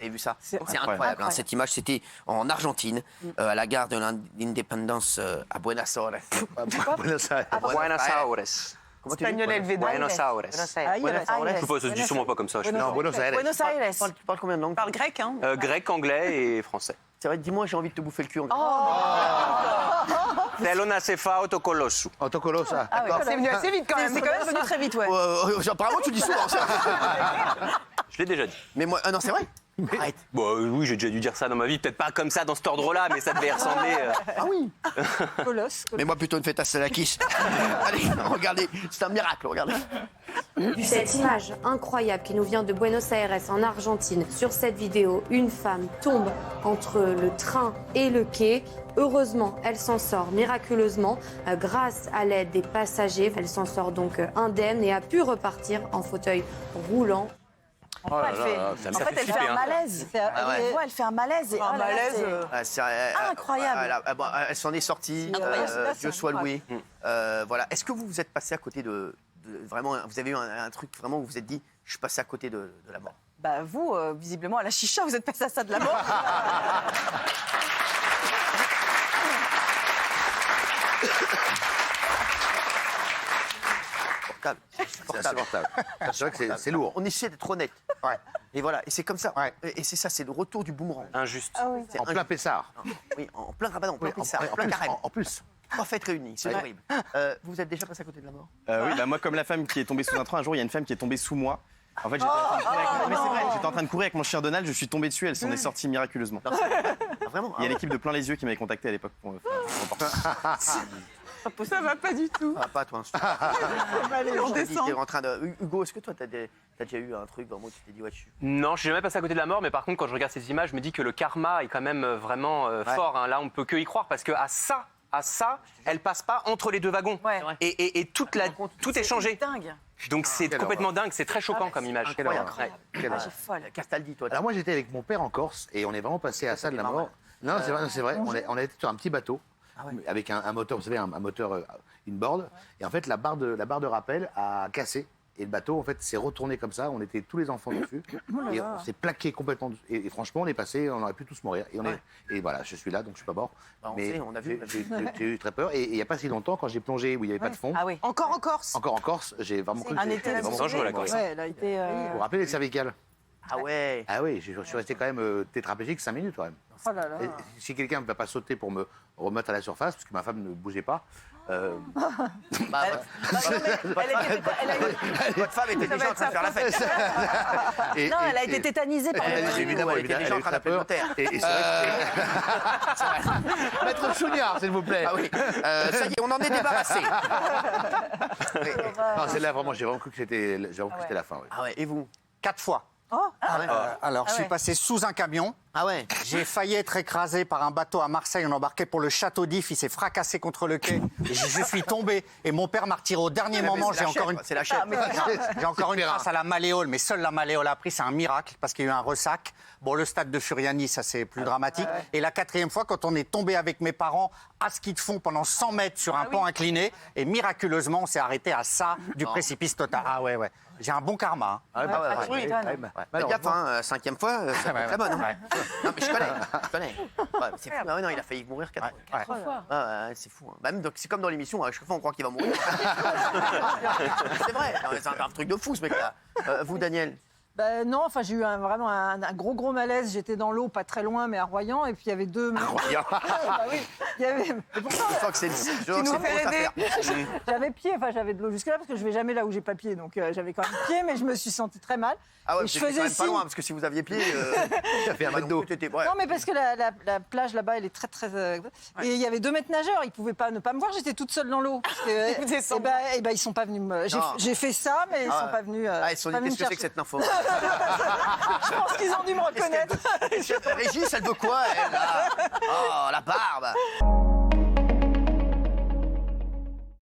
Vous avez vu ça? C'est incroyable. incroyable. Hein. Cette image, c'était en Argentine, à la gare de l'indépendance à Buenos Aires. Buenos Aires. Buenos Aires. Comment tu dis? Buenos Aires. Je sais pas, ça se dit sûrement pas comme ça. Non, Buenos Aires. Buenos Aires. Tu parles combien de langues? Parle grec, hein? Grec, anglais et français. C'est vrai, dis-moi, j'ai envie de te bouffer le cul en grec. Θέλω να σε φάω το κολό σου. Autocolosa. C'est venu assez vite quand même. C'est quand même venu très vite, ouais. Apparemment, tu dis souvent ça. Je l'ai déjà dit. Mais moi, non, c'est vrai. Arrête. Bon, oui, j'ai déjà dû dire ça dans ma vie. Peut-être pas comme ça, dans cet ordre-là, mais ça devait y ressembler. Ah oui. Colosse. Mais moi, plutôt une fête à Salakis. Allez, regardez, c'est un miracle, regardez. Vu cette image incroyable qui nous vient de Buenos Aires en Argentine, sur cette vidéo, une femme tombe entre le train et le quai. Heureusement, elle s'en sort miraculeusement grâce à l'aide des passagers. Elle s'en sort donc indemne et a pu repartir en fauteuil roulant. En fait, elle fait un malaise. Elle fait un malaise. Un malaise. Incroyable. Elle s'en est sortie. Dieu soit loué. Voilà. Est-ce que vous vous êtes passé à côté de vraiment, vous avez eu un truc vraiment où vous vous êtes dit, je suis passé à côté de la mort? Bah vous, visiblement à la chicha, vous êtes passé à ça de la mort. C'est insupportable. C'est vrai que c'est lourd. On essaie d'être honnête. Ouais. Et voilà, et c'est comme ça. Ouais. Et c'est ça, c'est le retour du boomerang. Injuste. En plein Pessard. Oui, en plein Rabadan, en plein Pessard, en plein carême. En plus. Trois fêtes réunies, c'est horrible. Vous êtes déjà passé à côté de la mort? Oui, bah moi, comme la femme qui est tombée sous un train, un jour, il y a une femme qui est tombée sous moi. En fait, j'étais en train de courir avec mon chien Donald, je suis tombé dessus, elle s'en est sortie miraculeusement. Vraiment? Il y a l'équipe de Plein les Yeux qui m'avait contacté à l'époque pour faire un reportage. Ça va pas du tout. Ah, pas toi. Allez, on descend. T'es en train de... Hugo, est-ce que toi, t'as déjà eu un truc vraiment où tu t'es dit, ouais, je suis... Non, je suis jamais passé à côté de la mort, mais par contre, quand je regarde ces images, je me dis que le karma est quand même vraiment fort. Hein. Là, on peut que y croire parce que à ça, elle passe pas entre les deux wagons. Ouais. Et tout est changé. Dingue. Donc c'est complètement dingue, c'est très choquant comme image. Incroyable. Ouais. J'ai folle. Castaldi, toi. Alors moi, j'étais avec mon père en Corse et on est vraiment passé à ça de la mort. Non, c'est vrai. On a été sur un petit bateau avec un moteur, vous savez, un moteur, une board. Et en fait, la barre de rappel a cassé. Et le bateau, en fait, s'est retourné comme ça. On était tous les enfants dessus. Et on s'est plaqué complètement dessus. Et franchement, on est passé, on aurait pu tous mourir. Et voilà, je suis là, donc je suis pas mort. Mais on a vu. J'ai eu très peur. Et il n'y a pas si longtemps, quand j'ai plongé où il n'y avait pas de fond, Ah oui. Encore en Corse. encore en Corse, j'ai vraiment cru que Un été c'était vraiment dangereux, la Corse. Ouais, elle a été. Vous vous rappelez les cervicales? Ah ouais. Ah oui, je suis resté quand même tétraplégique 5 minutes quand même. Oh là là. Et si quelqu'un ne va pas sauter pour me remettre à la surface, parce que ma femme ne bougeait pas. Votre femme était déjà en train de faire la fête. Non, elle a été tétanisée par le. Évidemment, Elle était déjà en train d'appeler le notaire. Et c'est vrai que... Maître Chougnard, s'il vous plaît. Ah oui. Ça y est, on en est débarrassé. Non, celle-là, vraiment, j'ai vraiment cru que c'était la fin. Oui. Ah ouais, et vous? 4 fois. Alors, je suis passé sous un camion. Ah ouais. J'ai failli être écrasé par un bateau à Marseille. On embarquait pour le château d'If. Il s'est fracassé contre le quai. Et je suis tombé. Et mon père m'a retiré au dernier moment. J'ai encore une. C'est la chèvre. J'ai encore une trace à la malléole, mais seule la malléole a pris. C'est un miracle parce qu'il y a eu un ressac. Bon, le stade de Furiani, ça c'est plus dramatique. Et la 4e fois, quand on est tombé avec mes parents à ski de fond pendant 100 mètres sur un pont incliné, et miraculeusement, on s'est arrêté à ça du précipice total. Ah ouais. J'ai un bon karma. Ah oui, Faites gaffe, hein, 5e fois, ça va être très bonne. Hein. Non, mais je connais. Ouais, c'est fou. Ah ouais, non, il a failli mourir 4 fois. Ouais, c'est fou. Hein. Bah, même, c'est comme dans l'émission, à chaque fois on croit qu'il va mourir. C'est vrai, c'est un truc de fou ce mec-là. Vous, Daniel? Non, enfin j'ai eu vraiment un gros malaise. J'étais dans l'eau, pas très loin, mais à Royan, et puis il y avait deux. Royan. Oui, il y avait. Je sens que c'est une nous grosse fait affaire. J'avais pied, enfin j'avais de l'eau jusque là parce que je vais jamais là où j'ai pas pied, donc j'avais quand même pied, mais je me suis sentie très mal. Ah ouais, et je faisais quand même pas loin parce que si vous aviez pied, ça fait un mètre d'eau. Non, mais parce que la plage là-bas, elle est très et il y avait 2 mètres nageurs, ils pouvaient pas ne pas me voir, j'étais toute seule dans l'eau. Et ben ils sont pas venus me. J'ai fait ça, mais ils sont pas venus. Ah, ils se sont dit, qu'est-ce que c'est que cette info? Je pense qu'ils ont dû me reconnaître. Régis, elle veut quoi, elle? Oh, la barbe!